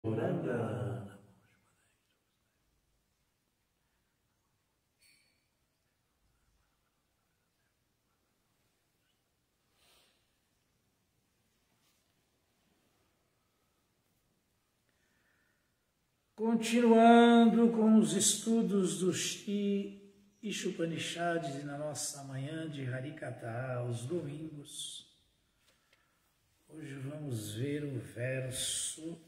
Oranga. Continuando com os estudos do Upanishads na nossa manhã de Harikatha, aos domingos. Hoje vamos ver o verso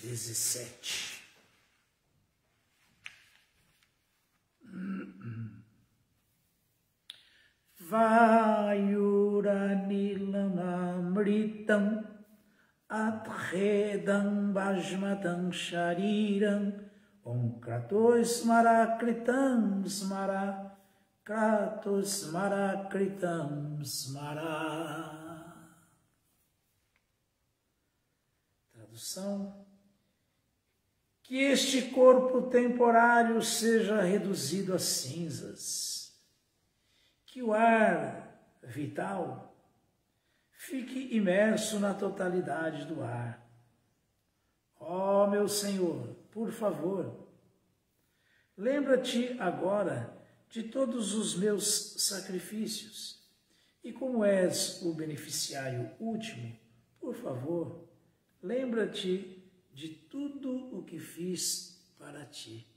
17. Vayuranilamamritam adhedam bhajmatam shariram om kratosmarakritam smara kratosmarakritam smara. Tradução: que este corpo temporário seja reduzido a cinzas, que o ar vital fique imerso na totalidade do ar. Ó meu Senhor, por favor, lembra-te agora de todos os meus sacrifícios, e como és o beneficiário último, por favor, lembra-te de tudo o que fiz para ti.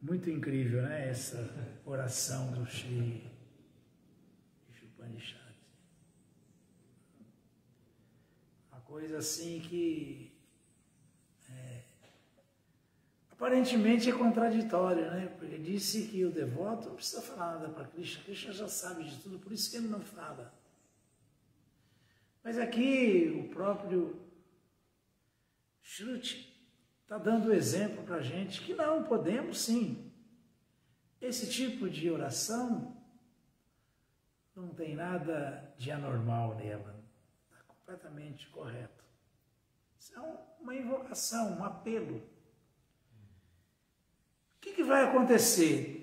Muito incrível, né? Essa oração do Sri Upanishad. Uma coisa assim que aparentemente é contraditório, né? Porque disse que o devoto não precisa falar nada para Krishna. Krishna já sabe de tudo, por isso que ele não fala. Mas aqui o próprio Shruti está dando exemplo para a gente que não, podemos sim. Esse tipo de oração não tem nada de anormal nela. Está completamente correto. Isso é uma invocação, um apelo. O que vai acontecer?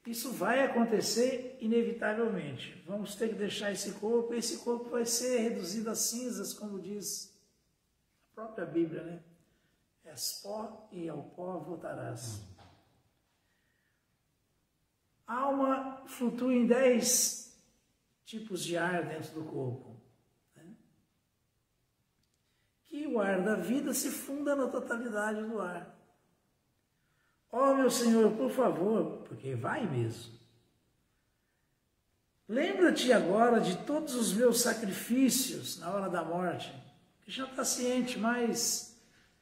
Isso vai acontecer inevitavelmente. Vamos ter que deixar esse corpo, e esse corpo vai ser reduzido a cinzas, como diz a própria Bíblia, né? És pó e ao pó voltarás. A alma flutua em 10 tipos de ar dentro do corpo, né? Que o ar da vida se funda na totalidade do ar. Ó meu Senhor, por favor, porque vai mesmo. Lembra-te agora de todos os meus sacrifícios na hora da morte. Que já está ciente, mas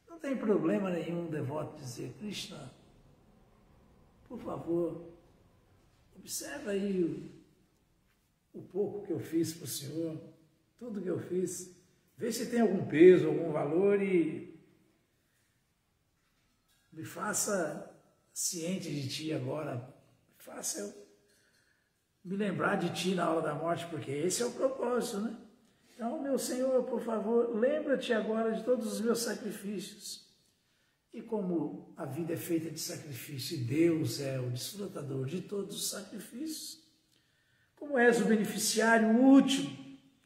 não tem problema nenhum um devoto dizer: Krishna, por favor, observa aí o pouco que eu fiz para o Senhor, tudo que eu fiz, vê se tem algum peso, algum valor e me faça ciente de Ti agora, faça eu me lembrar de Ti na hora da morte, porque esse é o propósito, né? Então, meu Senhor, por favor, lembra-te agora de todos os meus sacrifícios. E como a vida é feita de sacrifício e Deus é o desfrutador de todos os sacrifícios, como és o beneficiário último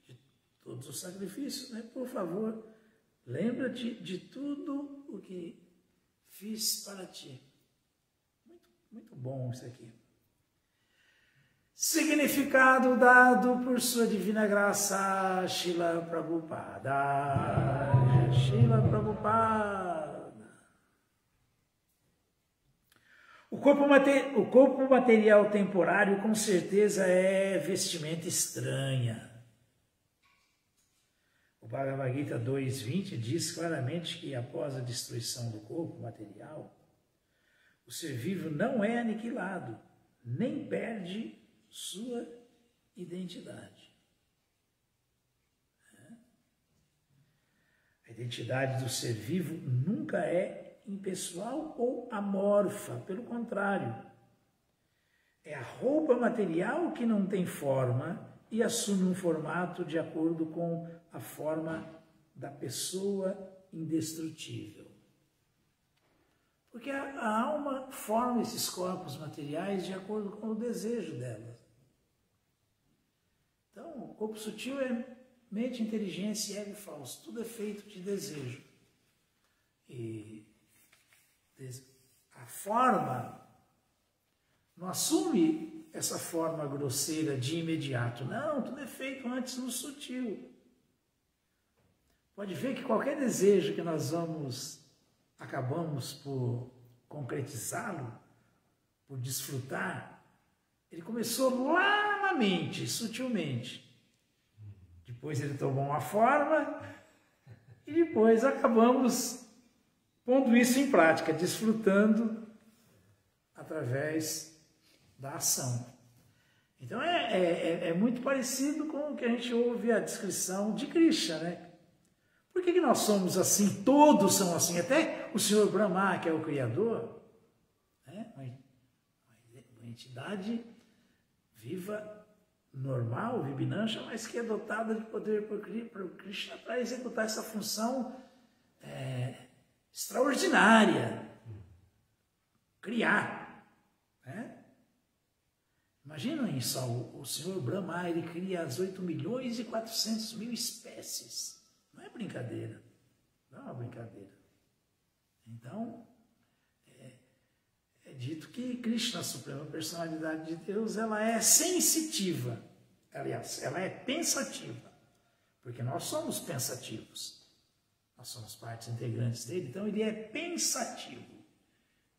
de todos os sacrifícios, né? Por favor, lembra-te de tudo o que fiz para Ti. Muito bom isso aqui. Significado dado por sua divina graça, Srila Prabhupada. Srila Prabhupada. O corpo material temporário com certeza é vestimenta estranha. O Bhagavad Gita 2.20 diz claramente que após a destruição do corpo material, o ser vivo não é aniquilado, nem perde sua identidade. A identidade do ser vivo nunca é impessoal ou amorfa, pelo contrário. É a roupa material que não tem forma e assume um formato de acordo com a forma da pessoa indestrutível. Porque a alma forma esses corpos materiais de acordo com o desejo dela. Então, o corpo sutil é mente, inteligência e ego falso. Tudo é feito de desejo. E a forma não assume essa forma grosseira de imediato. Não, tudo é feito antes no sutil. Pode ver que qualquer desejo que nós acabamos por concretizá-lo, por desfrutar, ele começou lá na mente, sutilmente. Depois ele tomou uma forma e depois acabamos pondo isso em prática, desfrutando através da ação. Então é muito parecido com o que a gente ouve a descrição de Krishna, né? Por que nós somos assim? Todos são assim. Até o Senhor Brahma, que é o Criador, né? Uma entidade viva, normal, Vibhinancha, mas que é dotada de poder por Krishna para executar essa função extraordinária. Criar. Né? Imaginem só, o Senhor Brahma, ele cria as 8.400.000 espécies. Não é brincadeira. Não é uma brincadeira. Então, é dito que Krishna, a Suprema Personalidade de Deus, ela é sensitiva. Aliás, ela é pensativa. Porque nós somos pensativos. Nós somos partes integrantes dele, então ele é pensativo.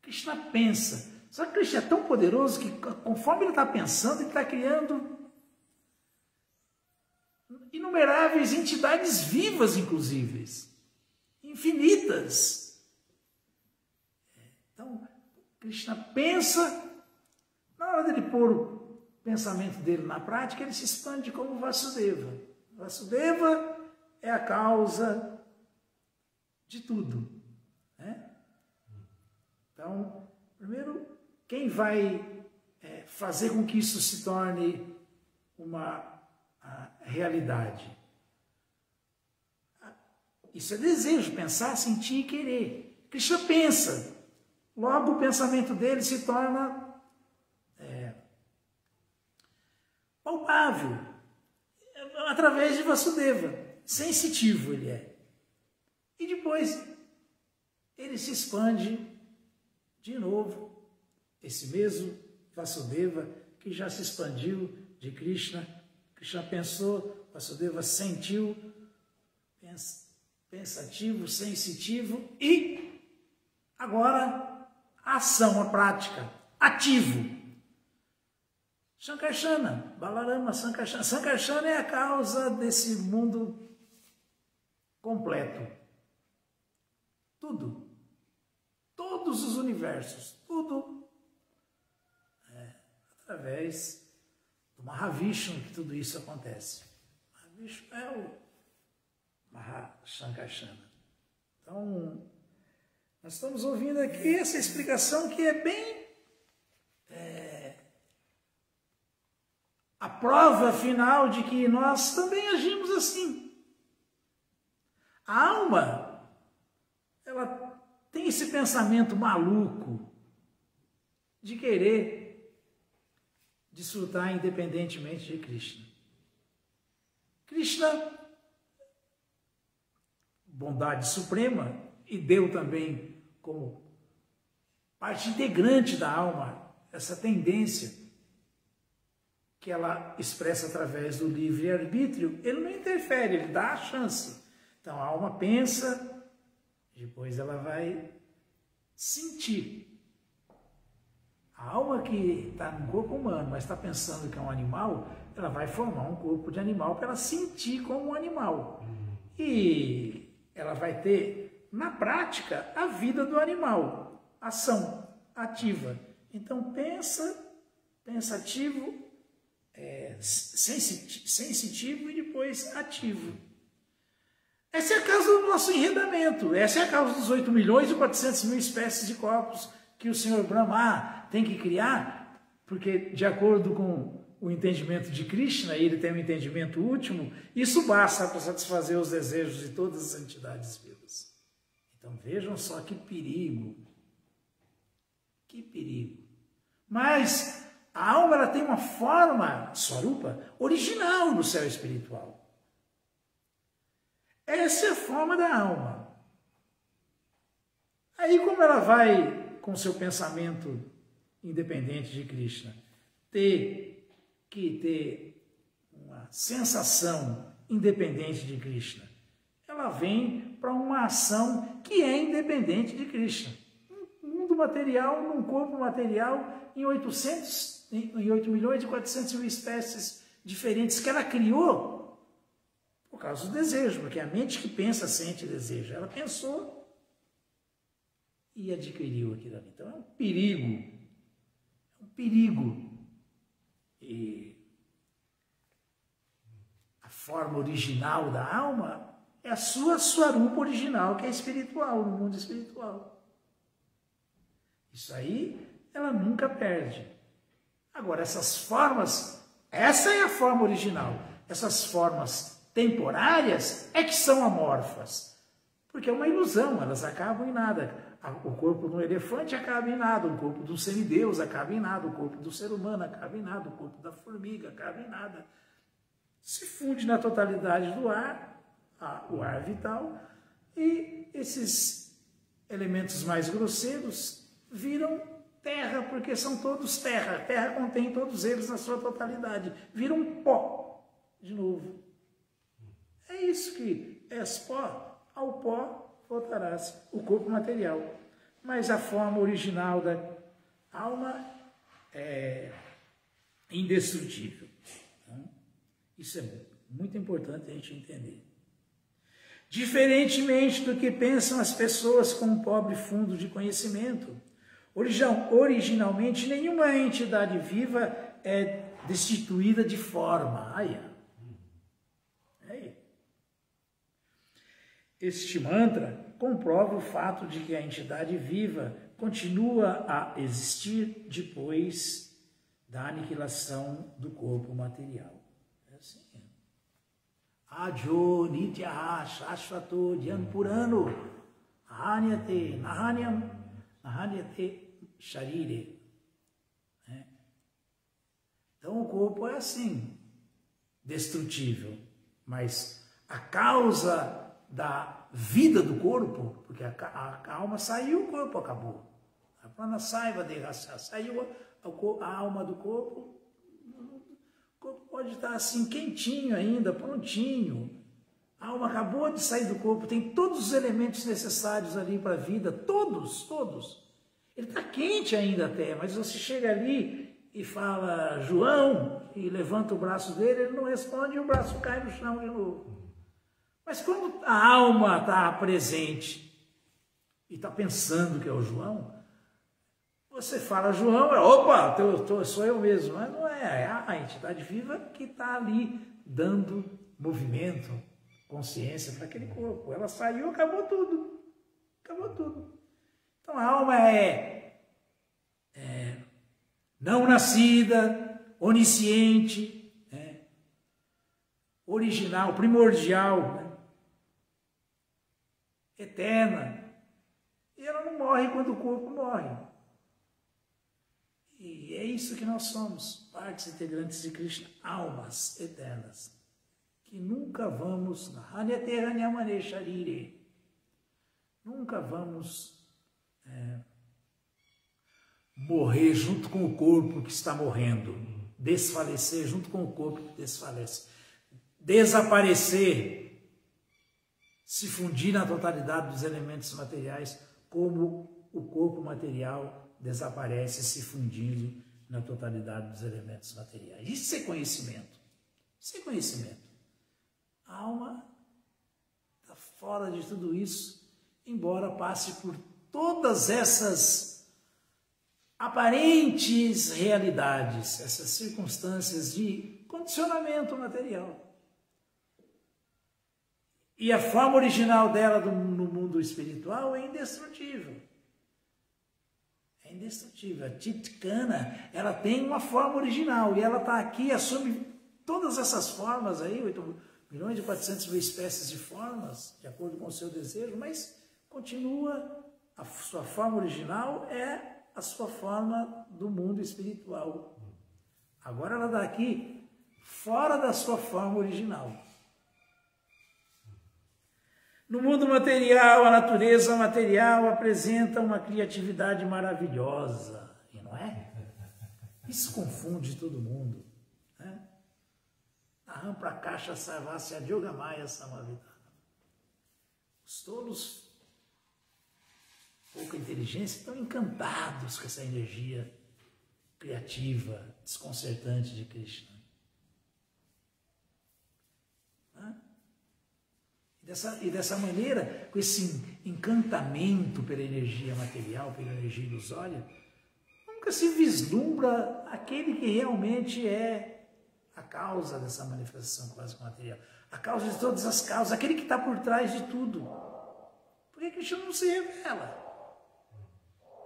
Krishna pensa. Só que Krishna é tão poderoso que conforme ele está pensando, ele está criando inumeráveis entidades vivas, inclusive, infinitas. Então, Krishna pensa, na hora dele pôr o pensamento dele na prática, ele se expande como Vasudeva. Vasudeva é a causa de tudo. Né? Então, primeiro, quem vai fazer com que isso se torne uma realidade? Isso é desejo, pensar, sentir e querer. Krishna pensa, logo o pensamento dele se torna palpável, através de Vasudeva. Sensitivo ele é. E depois ele se expande de novo. Esse mesmo Vasudeva que já se expandiu de Krishna. Krishna pensou, Vasudeva sentiu, pensativo, sensitivo e agora a ação, a prática, ativo. Sankarsana, Balarama, Sankarsana. Sankarsana é a causa desse mundo completo. Tudo. Todos os universos. Tudo através do Mahavishnu que tudo isso acontece. Mahavishnu é o Mahasankarsana. Então, nós estamos ouvindo aqui essa explicação que é bem a prova final de que nós também agimos assim. A alma, ela tem esse pensamento maluco de querer desfrutar independentemente de Krishna. Krishna, bondade suprema, e deu também como parte integrante da alma essa tendência que ela expressa através do livre-arbítrio. Ele não interfere, ele dá a chance. Então a alma pensa, depois ela vai sentir. A alma que está no corpo humano, mas está pensando que é um animal, ela vai formar um corpo de animal para ela sentir como um animal. E ela vai ter, na prática, a vida do animal. Ação ativa. Então pensa, pensativo, sensitivo e depois ativo. Essa é a causa do nosso enredamento. Essa é a causa dos 8.400.000 espécies de corpos que o Senhor Brahma tem que criar, porque de acordo com o entendimento de Krishna, e ele tem um entendimento último, isso basta para satisfazer os desejos de todas as entidades vivas. Então vejam só que perigo. Que perigo. Mas a alma ela tem uma forma, Swarupa, original no céu espiritual. Essa é a forma da alma. Aí como ela vai, com seu pensamento independente de Krishna, ter uma sensação independente de Krishna, ela vem para uma ação que é independente de Krishna. Um mundo material, num corpo material, em 8 milhões e 400 mil espécies diferentes que ela criou por causa do desejo, porque a mente que pensa, sente e deseja. Ela pensou e adquiriu aquilo ali. Então é um perigo. É um perigo. E a forma original da alma é a sua Swarupa original, que é espiritual, no mundo espiritual. Isso aí ela nunca perde. Agora, essas formas, essa é a forma original. Essas formas temporárias é que são amorfas. Porque é uma ilusão, elas acabam em nada. O corpo de um elefante acaba em nada, o corpo de um semideus acaba em nada, o corpo do ser humano acaba em nada, o corpo da formiga acaba em nada. Se funde na totalidade do ar, o ar vital, e esses elementos mais grosseiros viram terra, porque são todos terra. Terra contém todos eles na sua totalidade. Viram pó, de novo. É isso que és pó, ao pó voltarás, o corpo material. Mas a forma original da alma é indestrutível. Isso é muito importante a gente entender. Diferentemente do que pensam as pessoas com um pobre fundo de conhecimento, originalmente nenhuma entidade viva é destituída de forma. Este mantra comprova o fato de que a entidade viva continua a existir depois da aniquilação do corpo material. É assim. Ajo nityaha shashvato dhyanpurano ahanyate nahanyate sharire. Então o corpo é assim, destrutível, mas a causa da vida do corpo, porque a alma saiu, o corpo acabou. A prana saiva de raça, saiu a alma do corpo, o corpo pode estar assim quentinho ainda, prontinho. A alma acabou de sair do corpo, tem todos os elementos necessários ali para a vida, todos. Ele está quente ainda até, mas você chega ali e fala, João, e levanta o braço dele, ele não responde e o braço cai no chão de novo. Mas quando a alma está presente e está pensando que é o João, você fala João, opa, sou eu mesmo. Mas não é a entidade viva que está ali dando movimento, consciência para aquele corpo. Ela saiu, acabou tudo. Então a alma é não nascida, onisciente, original, primordial, eterna, e ela não morre quando o corpo morre. E é isso que nós somos, partes integrantes de Krishna, almas eternas, que nunca vamos, nunca vamos morrer junto com o corpo que está morrendo, desfalecer junto com o corpo que desfalece, desaparecer, se fundir na totalidade dos elementos materiais, como o corpo material desaparece se fundindo na totalidade dos elementos materiais. Isso é conhecimento. Isso é conhecimento. A alma está fora de tudo isso, embora passe por todas essas aparentes realidades, essas circunstâncias de condicionamento material. E a forma original dela no mundo espiritual é indestrutível. É indestrutível. A Titkana, ela tem uma forma original e ela está aqui, assume todas essas formas aí, 8.400.000 espécies de formas, de acordo com o seu desejo, mas continua, a sua forma original é a sua forma do mundo espiritual. Agora ela está aqui fora da sua forma original. No mundo material, a natureza material apresenta uma criatividade maravilhosa, e não é? Isso confunde todo mundo, né? Aham Prakasha Sarvasya Yogamaya Samavita. Os tolos, pouca inteligência, estão encantados com essa energia criativa, desconcertante de Krishna. E dessa maneira, com esse encantamento pela energia material, pela energia ilusória, nunca se vislumbra aquele que realmente é a causa dessa manifestação clássica material, a causa de todas as causas, aquele que está por trás de tudo. Por que Krishna não se revela?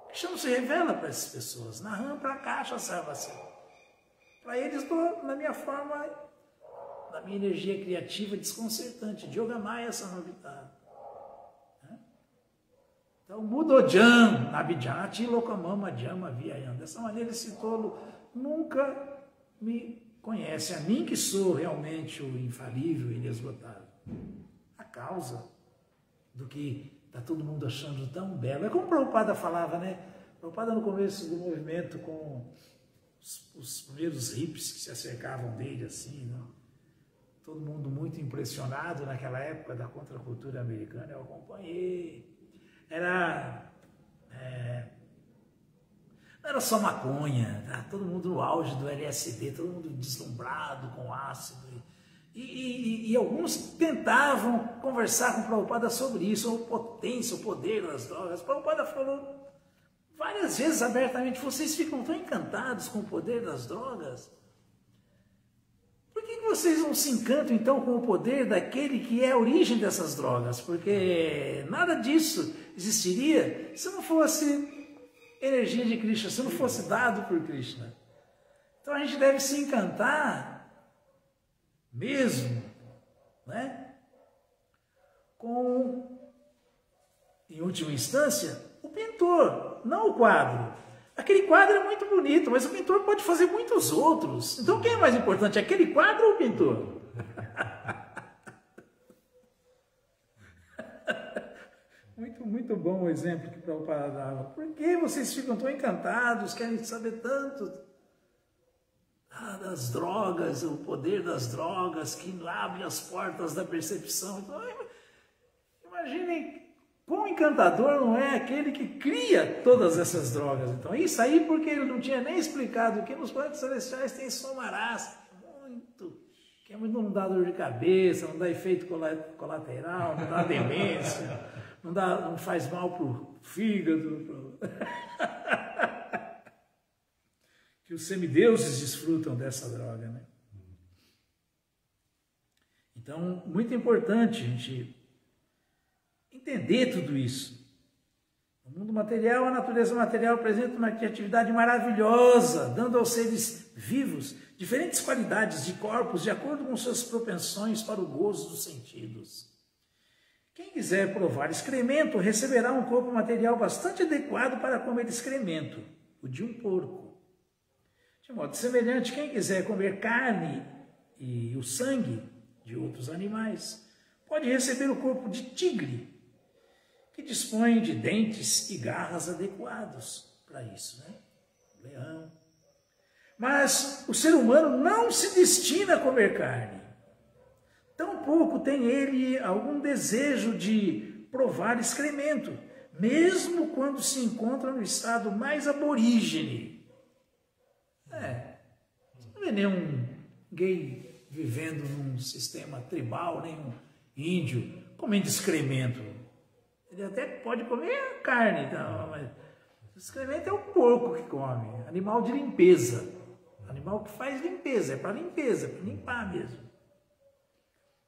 Krishna não se revela para essas pessoas. Aham Prakasha Sarvasya. Para eles, na minha forma, da minha energia criativa desconcertante, de Yogamaya Samavita. Então, Mudojam, Abhijati, Lokamama, Jama, Vyayam. Dessa maneira, esse tolo nunca me conhece, a mim que sou realmente o infalível e inesgotável. A causa do que está todo mundo achando tão belo. É como o Prabhupada falava, né? Prabhupada no começo do movimento com os primeiros hippies que se acercavam dele, assim, não? Todo mundo muito impressionado naquela época da contracultura americana, eu acompanhei. Não era só maconha, tá? Todo mundo no auge do LSD, todo mundo deslumbrado com ácido. E alguns tentavam conversar com o Prabhupada sobre isso, a potência, o poder das drogas. O Prabhupada falou várias vezes abertamente, vocês ficam tão encantados com o poder das drogas? Por que vocês não se encantam, então, com o poder daquele que é a origem dessas drogas? Porque nada disso existiria se não fosse energia de Krishna, se não fosse dado por Krishna. Então a gente deve se encantar mesmo, né? Com, em última instância, o pintor, não o quadro. Aquele quadro é muito bonito, mas o pintor pode fazer muitos outros. Então quem é mais importante, aquele quadro ou o pintor? Muito bom o exemplo que o Prabhupada dava. Por que vocês ficam tão encantados, querem saber tanto das drogas, o poder das drogas que abre as portas da percepção? Então, imaginem quão encantador não é aquele que cria todas essas drogas. Então, isso aí porque ele não tinha nem explicado que nos planetas celestiais tem somarás, que é muito, não dá dor de cabeça, não dá efeito colateral, não dá demência, não faz mal para o fígado. Que os semideuses desfrutam dessa droga, né? Então, muito importante a gente entender tudo isso. No mundo material, a natureza material apresenta uma criatividade maravilhosa, dando aos seres vivos diferentes qualidades de corpos de acordo com suas propensões para o gozo dos sentidos. Quem quiser provar excremento receberá um corpo material bastante adequado para comer excremento, o de um porco. De modo semelhante, quem quiser comer carne e o sangue de outros animais pode receber o corpo de tigre, que dispõe de dentes e garras adequados para isso, né? Leão. Mas o ser humano não se destina a comer carne. Tampouco tem ele algum desejo de provar excremento, mesmo quando se encontra no estado mais aborígene. Não vê nenhum gay vivendo num sistema tribal, nenhum índio comendo excremento. Ele até pode comer carne, então, mas o excremento é o porco que come, animal de limpeza, animal que faz limpeza, é para limpeza, para limpar mesmo.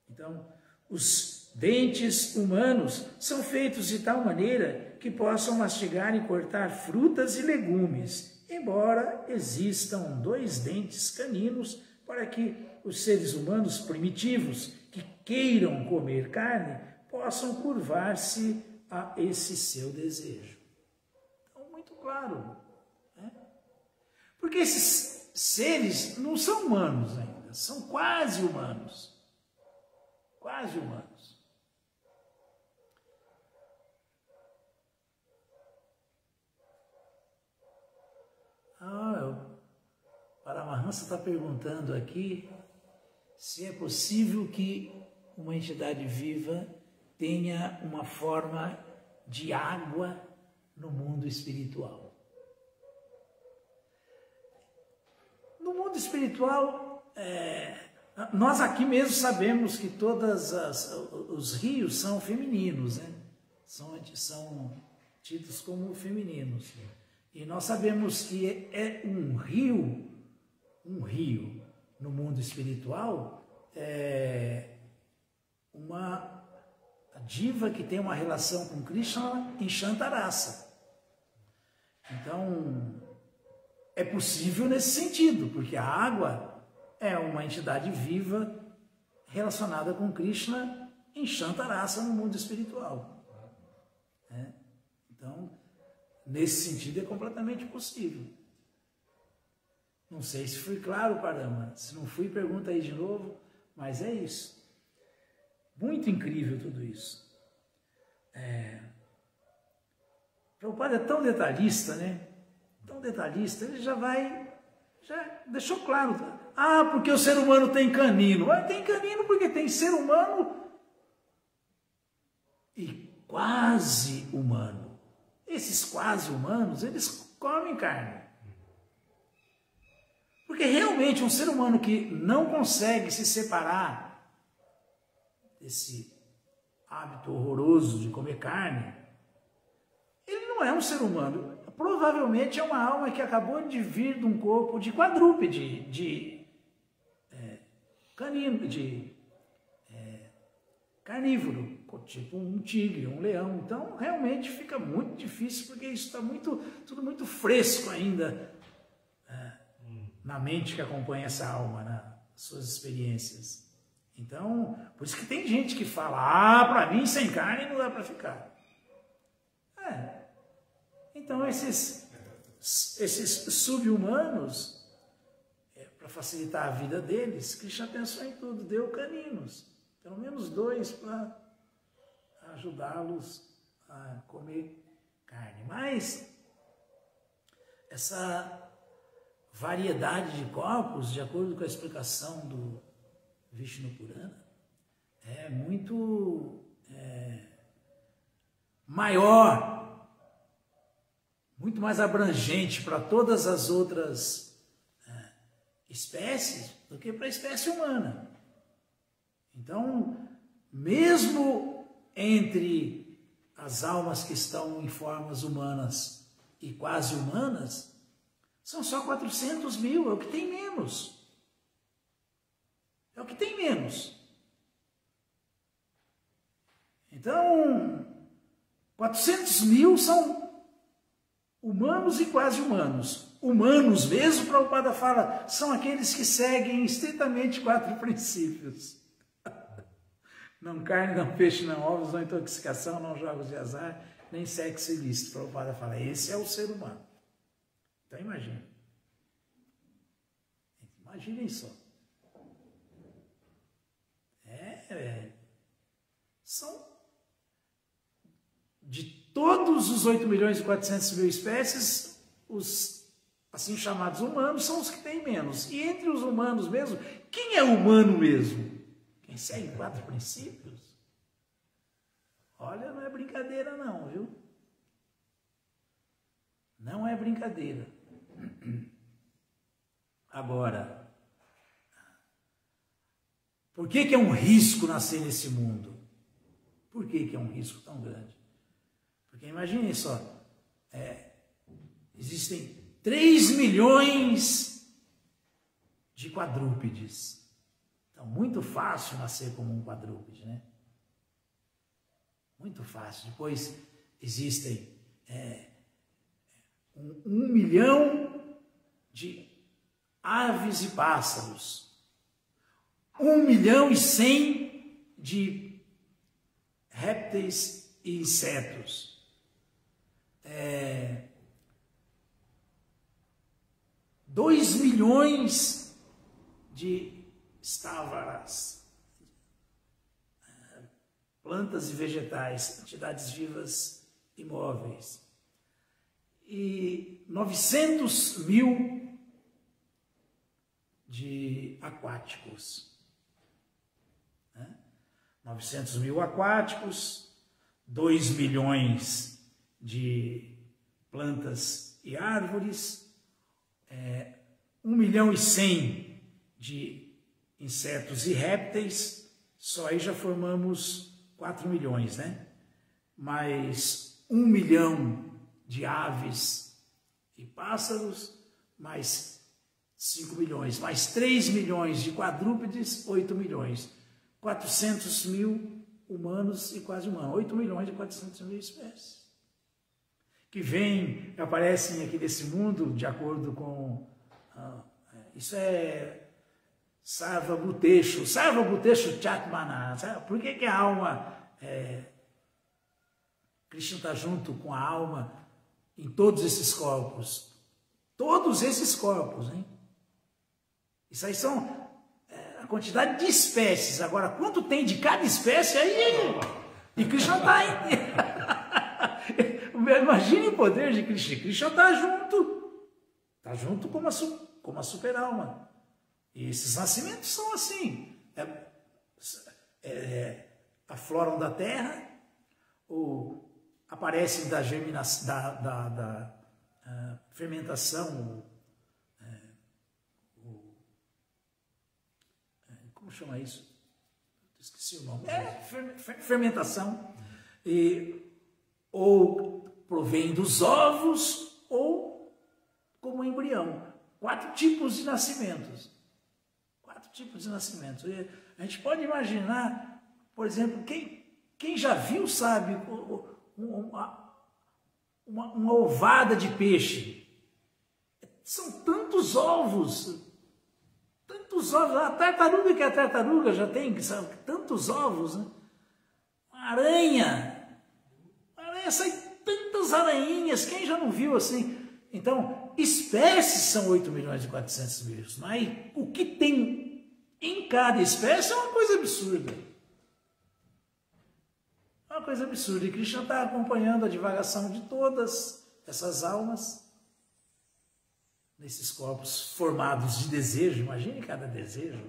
Então, os dentes humanos são feitos de tal maneira que possam mastigar e cortar frutas e legumes, embora existam 2 dentes caninos para que os seres humanos primitivos que queiram comer carne possam curvar-se a esse seu desejo. Então, muito claro, né? Porque esses seres não são humanos ainda, são quase humanos. Quase humanos. O Paramahansa está perguntando aqui se é possível que uma entidade viva tenha uma forma de água no mundo espiritual. No mundo espiritual, nós aqui mesmo sabemos que todos os rios são femininos, né? São tidos como femininos. E nós sabemos que é um rio no mundo espiritual, uma diva que tem uma relação com Krishna em Shantarasa. Então, é possível nesse sentido, porque a água é uma entidade viva relacionada com Krishna em Shantarasa no mundo espiritual. Então, nesse sentido é completamente possível. Não sei se fui claro, Parama. Se não fui, pergunta aí de novo, mas é isso. Muito incrível tudo isso. Prabhupada é tão detalhista, né? Tão detalhista, ele já deixou claro. Porque o ser humano tem canino. Tem canino porque tem ser humano e quase humano. Esses quase humanos, eles comem carne. Porque realmente um ser humano que não consegue se separar desse hábito horroroso de comer carne, ele não é um ser humano. Provavelmente é uma alma que acabou de vir de um corpo de quadrúpede, canino, carnívoro, tipo um tigre, um leão. Então, realmente fica muito difícil, porque isso está tudo muito fresco ainda na mente que acompanha essa alma, nas suas experiências. Então, por isso que tem gente que fala, para mim sem carne não dá para ficar. Então, esses sub-humanos, para facilitar a vida deles, Krishna pensou em tudo, deu caninos, pelo menos 2 para ajudá-los a comer carne. Mas essa variedade de corpos, de acordo com a explicação do Vishnu Purana, é muito maior, muito mais abrangente para todas as outras espécies do que para a espécie humana. Então, mesmo entre as almas que estão em formas humanas e quase humanas, são só 400 mil, é o que tem menos. É o que tem menos. Então, 400 mil são humanos e quase humanos. Humanos mesmo, Prabhupada fala, são aqueles que seguem estritamente 4 princípios. Não carne, não peixe, não ovos, não intoxicação, não jogos de azar, nem sexo ilícito. Prabhupada fala, esse é o ser humano. Então imagina. Imaginem só. São de todos os 8.400.000 espécies, os assim chamados humanos são os que têm menos. E entre os humanos mesmo, quem é humano mesmo? Quem segue 4 princípios? Olha, não é brincadeira não, viu? Não é brincadeira. Agora, por que é um risco nascer nesse mundo? Por que é um risco tão grande? Porque imaginem só, existem 3 milhões de quadrúpedes. Então, muito fácil nascer como um quadrúpede, né? Muito fácil. Depois existem 1 milhão de aves e pássaros, 1.100.000 de répteis e insetos, 2 milhões de stávaras, plantas e vegetais, entidades vivas e móveis, e 900.000 de aquáticos. 900.000 aquáticos, 2 milhões de plantas e árvores, 1.100.000 de insetos e répteis. Só aí já formamos 4 milhões, né? Mais 1 milhão de aves e pássaros, mais 5 milhões, mais 3 milhões de quadrúpedes, 8 milhões. 400.000 humanos e quase humanos, 8 milhões de 400.000 espécies. Que vêm, aparecem aqui nesse mundo, de acordo com... isso é Sarva Bhutesh Chatmana. Por que a alma... Krishna está junto com a alma em todos esses corpos. Todos esses corpos, hein? Isso aí são a quantidade de espécies. Agora, quanto tem de cada espécie aí? E Krishna está aí. Imagine o poder de Krishna. Krishna está junto. Está junto com uma super-alma. E esses nascimentos são assim. Afloram da terra, ou aparecem da germinação, da fermentação, como chama isso? Esqueci o nome. Fermentação. Ou provém dos ovos, ou como embrião. 4 tipos de nascimentos. 4 tipos de nascimentos. E a gente pode imaginar, por exemplo, quem já viu, sabe, uma ovada de peixe. São tantos ovos. Tantos ovos. A tartaruga já tem, sabe, tantos ovos, né? Uma aranha sai tantas aranhinhas. Quem já não viu assim? Então, espécies são 8 milhões e 400 mil. Mas o que tem em cada espécie é uma coisa absurda. É uma coisa absurda. E Krishna está acompanhando a divagação de todas essas almas nesses corpos formados de desejo. Imagine cada desejo.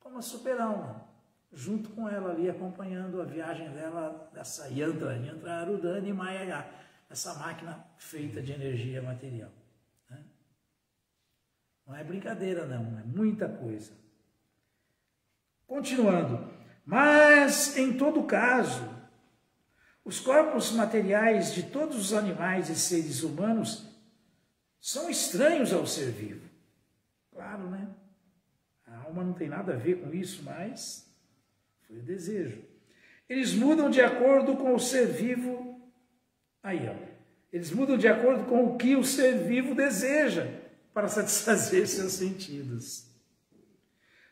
Como uma super-alma. Junto com ela ali, acompanhando a viagem dela, dessa Yantra Arudhani Maya, essa máquina feita de energia material. Não é brincadeira, não, é muita coisa. Continuando, mas em todo caso, os corpos materiais de todos os animais e seres humanos são estranhos ao ser vivo. Claro, né? A alma não tem nada a ver com isso, mas foi o desejo. Eles mudam de acordo com o ser vivo. Aí, ó. Eles mudam de acordo com o que o ser vivo deseja para satisfazer seus sentidos.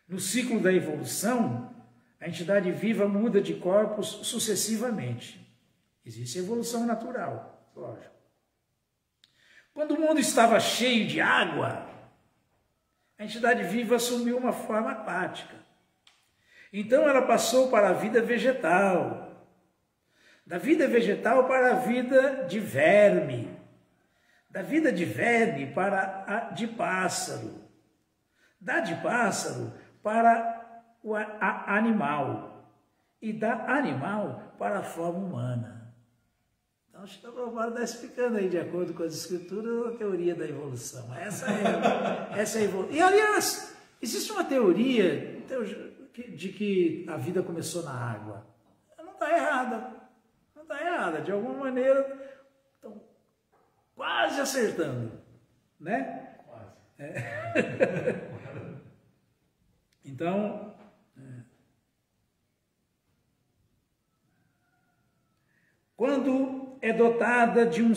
No ciclo da evolução, a entidade viva muda de corpos sucessivamente. Existe a evolução natural, lógico. Quando o mundo estava cheio de água, a entidade viva assumiu uma forma aquática. Então ela passou para a vida vegetal, da vida vegetal para a vida de verme, da vida de verme para a de pássaro, da de pássaro para a animal e da animal para a forma humana. Então, o Srila Prabhupada está explicando aí, de acordo com as escrituras, a teoria da evolução. Essa é a evolução. E, aliás, existe uma teoria de que a vida começou na água. Não está errada. Não está errada. De alguma maneira, estão quase acertando. Né? Quase. Então, Quando é dotada de um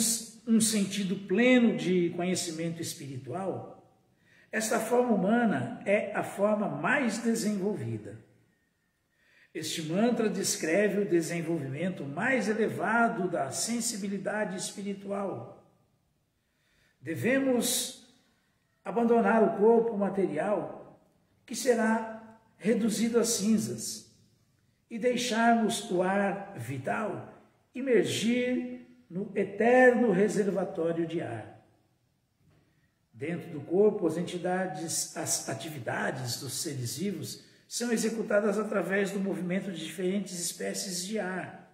sentido pleno de conhecimento espiritual, esta forma humana é a forma mais desenvolvida. Este mantra descreve o desenvolvimento mais elevado da sensibilidade espiritual. Devemos abandonar o corpo material, que será reduzido a cinzas, e deixarmos o ar vital imergir no eterno reservatório de ar. Dentro do corpo, as atividades dos seres vivos são executadas através do movimento de diferentes espécies de ar,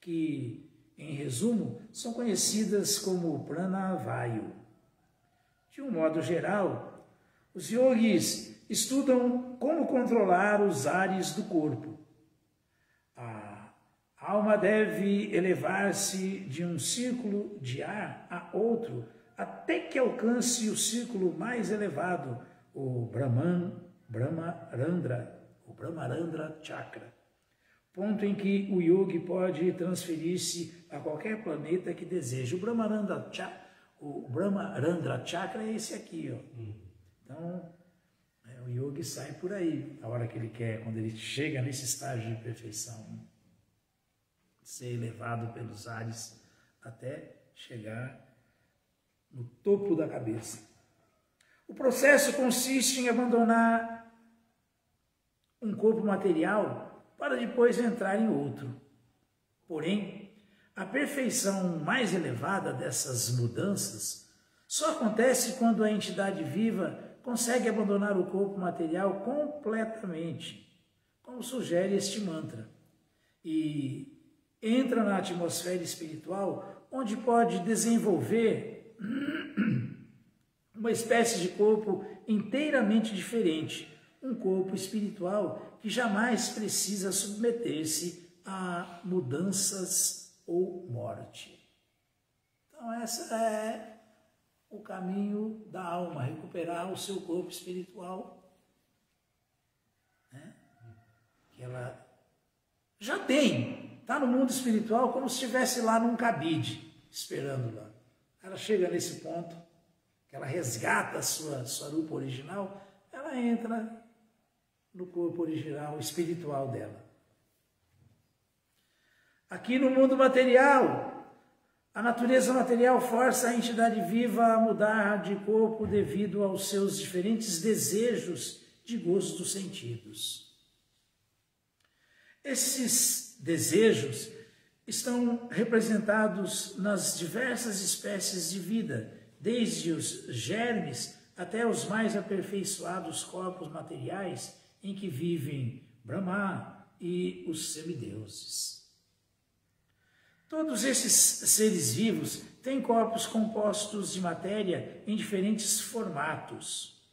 que, em resumo, são conhecidas como pranavayu. De um modo geral, os yogis estudam como controlar os ares do corpo. A alma deve elevar-se de um círculo de ar a outro, até que alcance o círculo mais elevado, o Brahmarandra Chakra, ponto em que o yogi pode transferir-se a qualquer planeta que deseje. O Brahmarandra Chakra é esse aqui, ó. Então, o yogi sai por aí, a hora que ele quer, quando ele chega nesse estágio de perfeição, né? Ser elevado pelos ares até chegar no topo da cabeça. O processo consiste em abandonar um corpo material para depois entrar em outro. Porém, a perfeição mais elevada dessas mudanças só acontece quando a entidade viva consegue abandonar o corpo material completamente, como sugere este mantra, e entra na atmosfera espiritual, onde pode desenvolver uma espécie de corpo inteiramente diferente, um corpo espiritual que jamais precisa submeter-se a mudanças ou morte. Então esse é o caminho da alma, recuperar o seu corpo espiritual, né? Que ela já tem, está no mundo espiritual como se estivesse lá num cabide, esperando lá. Ela chega nesse ponto, que ela resgata a sua rupa original, ela entra no corpo original espiritual dela. Aqui no mundo material, a natureza material força a entidade viva a mudar de corpo devido aos seus diferentes desejos de gosto dos sentidos. Esses desejos estão representados nas diversas espécies de vida, desde os germes até os mais aperfeiçoados corpos materiais em que vivem Brahma e os semideuses. Todos esses seres vivos têm corpos compostos de matéria em diferentes formatos.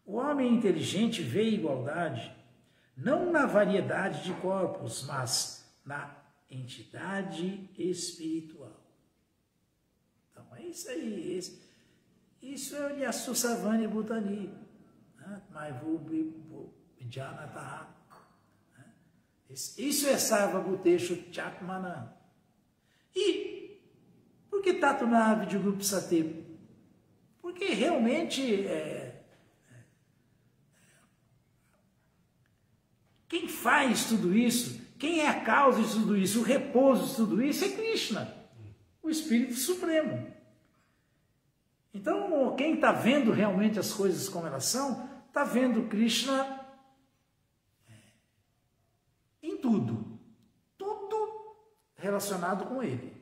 O homem inteligente vê igualdade não na variedade de corpos, mas na entidade espiritual. Então é isso aí. Isso é o Yasu Savani Bhutani. Isso é Sarva Bhuteshu Chakmana. E por que Tato na Vidyagrupa Sate? Porque realmente quem faz tudo isso, quem é a causa de tudo isso, o repouso de tudo isso é Krishna, o Espírito Supremo. Então, quem está vendo realmente as coisas como elas são, está vendo Krishna em tudo. Tudo relacionado com ele.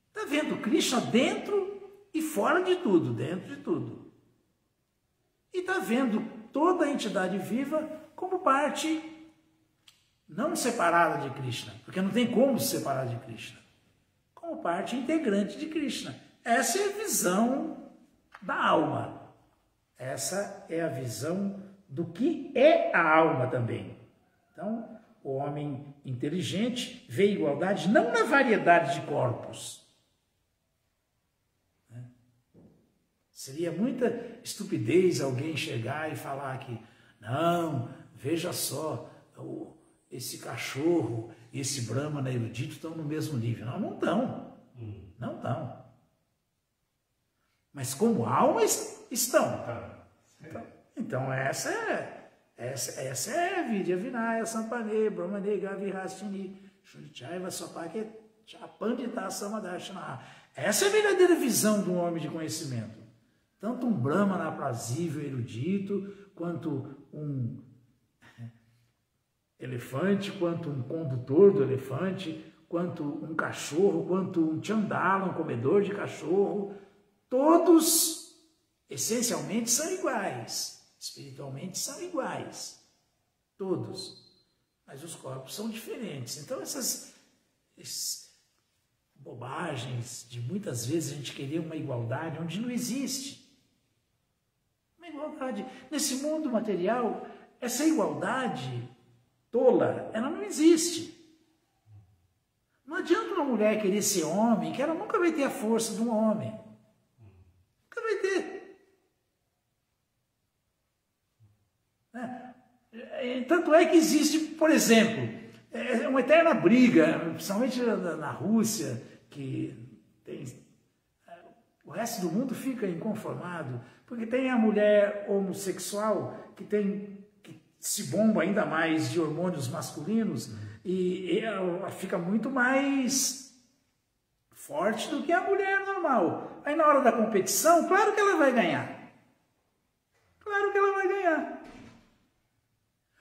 Está vendo Krishna dentro e fora de tudo, dentro de tudo. E está vendo toda a entidade viva como parte não separada de Krishna, porque não tem como se separar de Krishna, como parte integrante de Krishna. Essa é a visão da alma. Essa é a visão do que é a alma também. Então, o homem inteligente vê igualdade não na variedade de corpos. Seria muita estupidez alguém chegar e falar que, não, veja só, esse cachorro, esse Brahmana erudito estão no mesmo nível. Não, não estão. Não estão. Mas como almas estão. Então essa é Vidya Vinaya Sampane Brahmane Gavirastini Shunichaiva Sopake Chapandita Samadarshana. Essa é a verdadeira visão de um homem de conhecimento. Tanto um Brahmana aprazível, erudito, quanto um elefante, quanto um condutor do elefante, quanto um cachorro, quanto um chandala, um comedor de cachorro, todos essencialmente são iguais, espiritualmente são iguais, todos, mas os corpos são diferentes. Então essas bobagens de muitas vezes a gente querer uma igualdade onde não existe. Uma igualdade. Nesse mundo material, essa igualdade tola, ela não existe. Não adianta uma mulher querer ser homem, que ela nunca vai ter a força de um homem. Nunca vai ter. Tanto é que existe, por exemplo, uma eterna briga, principalmente na Rússia, que tem, o resto do mundo fica inconformado, porque tem a mulher homossexual que se bomba ainda mais de hormônios masculinos e ela fica muito mais forte do que a mulher normal. Aí na hora da competição, claro que ela vai ganhar. Claro que ela vai ganhar.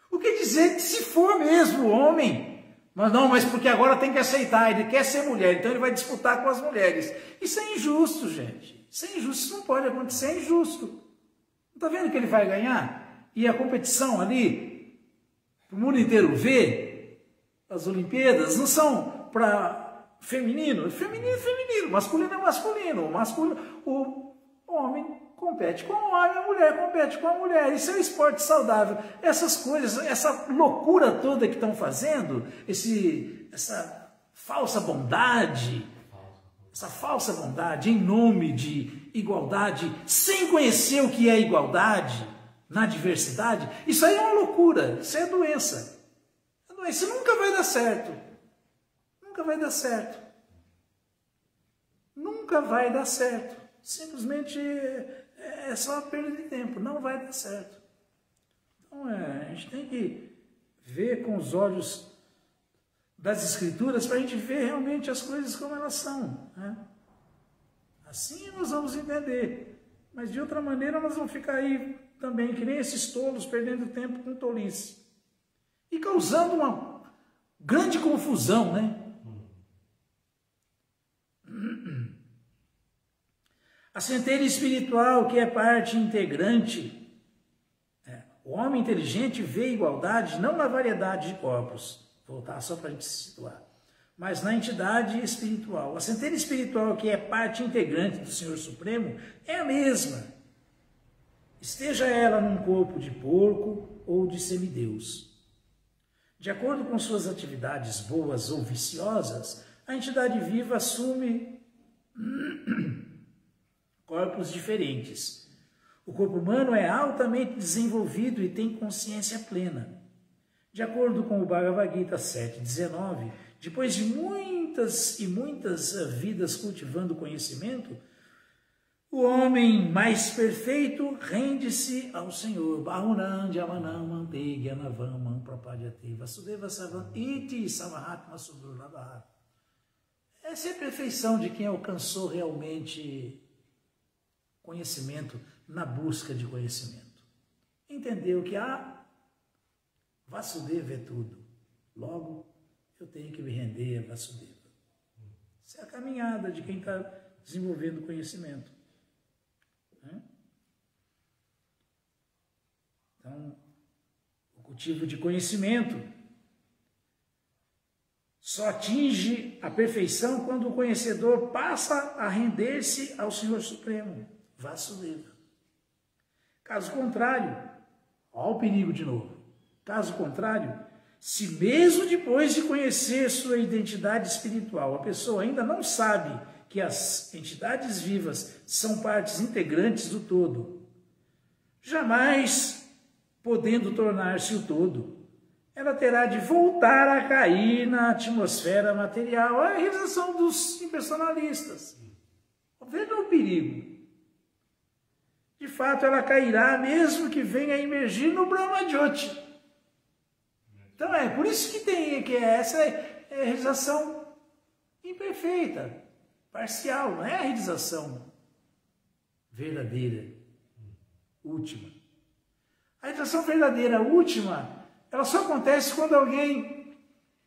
O que dizer que se for mesmo homem, mas porque agora tem que aceitar, ele quer ser mulher, então ele vai disputar com as mulheres. Isso é injusto, gente. Isso é injusto, isso não pode acontecer, é injusto. Não está vendo que ele vai ganhar? E a competição ali, o mundo inteiro vê, as Olimpíadas não são para feminino. Feminino é feminino, masculino é masculino. O homem compete com o homem, a mulher compete com a mulher. Isso é um esporte saudável. Essas coisas, essa loucura toda que estão fazendo, essa falsa bondade, em nome de igualdade, sem conhecer o que é igualdade na diversidade, isso aí é uma loucura, isso é doença. Isso nunca vai dar certo. Nunca vai dar certo. Nunca vai dar certo. Simplesmente é só perda de tempo, não vai dar certo. Então a gente tem que ver com os olhos das Escrituras para a gente ver realmente as coisas como elas são. Né? Assim nós vamos entender. Mas de outra maneira nós vamos ficar aí também, que nem esses tolos, perdendo tempo com tolice. E causando uma grande confusão, né? A centelha espiritual, que é parte integrante, o homem inteligente vê igualdade não na variedade de corpos, voltar só para a gente se situar, mas na entidade espiritual. A centelha espiritual, que é parte integrante do Senhor Supremo, é a mesma, esteja ela num corpo de porco ou de semideus. De acordo com suas atividades boas ou viciosas, a entidade viva assume corpos diferentes. O corpo humano é altamente desenvolvido e tem consciência plena. De acordo com o Bhagavad Gita 7.19, depois de muitas e muitas vidas cultivando conhecimento, o homem mais perfeito rende-se ao Senhor. Bahunam Jamanam Mante Gyanavam Prapadyate Vasudeva Savam Iti Samahatma Sudurlabha. Essa é a perfeição de quem alcançou realmente conhecimento na busca de conhecimento. Entendeu que Vasudeva é tudo. Logo, eu tenho que me render a Vasudeva. Essa é a caminhada de quem está desenvolvendo conhecimento. Então, o cultivo de conhecimento só atinge a perfeição quando o conhecedor passa a render-se ao Senhor Supremo, Vasudeva. Caso contrário, olha o perigo de novo. Caso contrário, se mesmo depois de conhecer sua identidade espiritual, a pessoa ainda não sabe que as entidades vivas são partes integrantes do todo, jamais podendo tornar-se o todo, ela terá de voltar a cair na atmosfera material. É a realização dos impersonalistas. Veja o perigo. De fato, ela cairá, mesmo que venha a emergir no Brahma-jyoti. Então por isso que essa é a realização imperfeita, parcial, não é a realização verdadeira, última. A realização verdadeira, última, ela só acontece quando alguém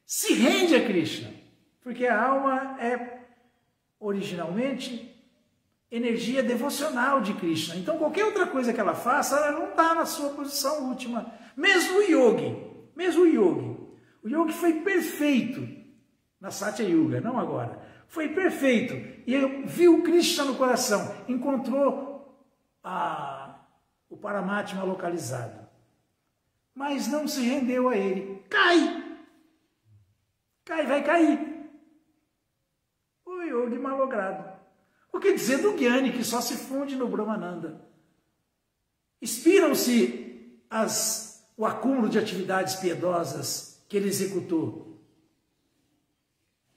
se rende a Krishna, porque a alma é originalmente energia devocional de Krishna. Então qualquer outra coisa que ela faça, ela não está na sua posição última. Mesmo o yogi, o yogi foi perfeito na Satya Yuga, não agora. Foi perfeito e viu Krishna no coração, encontrou o Paramatma localizado, mas não se rendeu a ele. Vai cair. O yogi malogrado. O que dizer do Gyani, que só se funde no Brahmananda? Expiram-se o acúmulo de atividades piedosas que ele executou.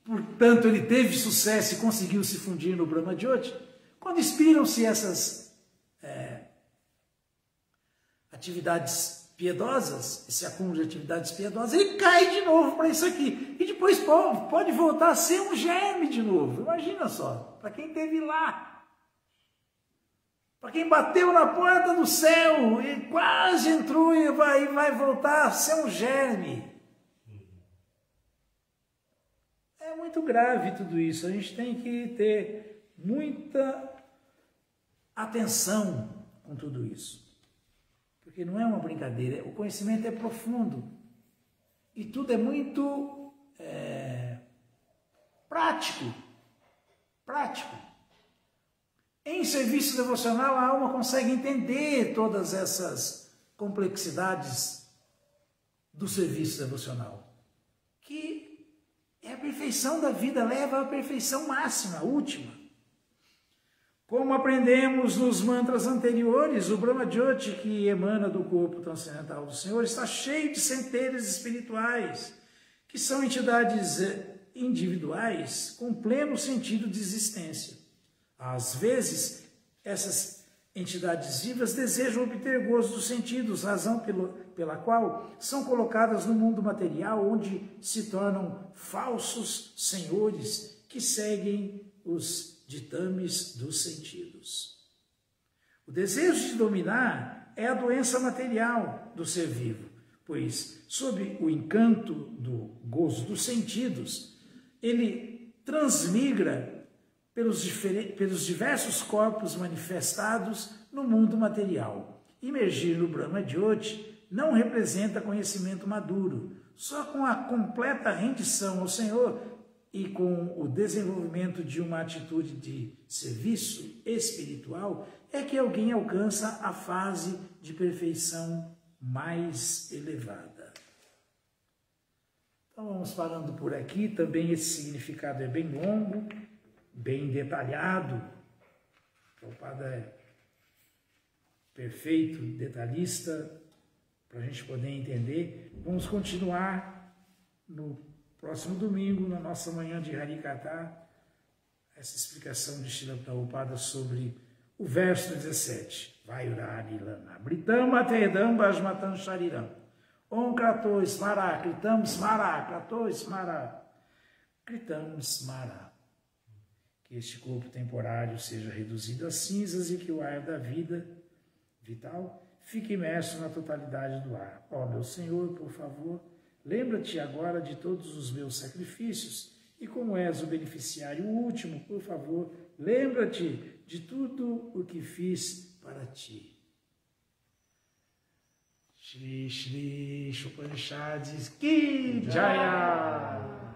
Portanto, ele teve sucesso e conseguiu se fundir no Brahma-jyoti. Quando expiram-se essas atividades piedosas, esse acúmulo de atividades piedosas, ele cai de novo para isso aqui. E depois pode voltar a ser um germe de novo. Imagina só, para quem esteve lá. Para quem bateu na porta do céu e quase entrou e vai voltar a ser um germe. É muito grave tudo isso. A gente tem que ter muita atenção com tudo isso. Porque não é uma brincadeira. O conhecimento é profundo. E tudo é muito prático. Em serviço devocional, a alma consegue entender todas essas complexidades do serviço devocional. Que é a perfeição da vida, leva à perfeição máxima, última. Como aprendemos nos mantras anteriores, o Brahma-jyoti, que emana do corpo transcendental do Senhor, está cheio de centelhas espirituais, que são entidades individuais com pleno sentido de existência. Às vezes, essas entidades vivas desejam obter gozo dos sentidos, razão pela qual são colocadas no mundo material, onde se tornam falsos senhores que seguem os ditames dos sentidos. O desejo de dominar é a doença material do ser vivo, pois, sob o encanto do gozo dos sentidos, ele transmigra pelos diversos corpos manifestados no mundo material. Imergir no Brahma-jyoti não representa conhecimento maduro. Só com a completa rendição ao Senhor e com o desenvolvimento de uma atitude de serviço espiritual é que alguém alcança a fase de perfeição mais elevada. Então vamos parando por aqui. Também esse significado é bem longo, bem detalhado. Prabhupada é perfeito, detalhista, para a gente poder entender. Vamos continuar no próximo domingo, na nossa manhã de Harikatha, essa explicação de Srila Prabhupada sobre o verso 17. Vayurari lana britam atedam bhasmatam shariram om krato smara kritam smara krato smara kritam smara. Que este corpo temporário seja reduzido a cinzas e que o ar da vida vital fique imerso na totalidade do ar. Ó meu Senhor, por favor, lembra-te agora de todos os meus sacrifícios e como és o beneficiário último, por favor, lembra-te de tudo o que fiz para ti. Shri Shri Upanishads Ki Jaya!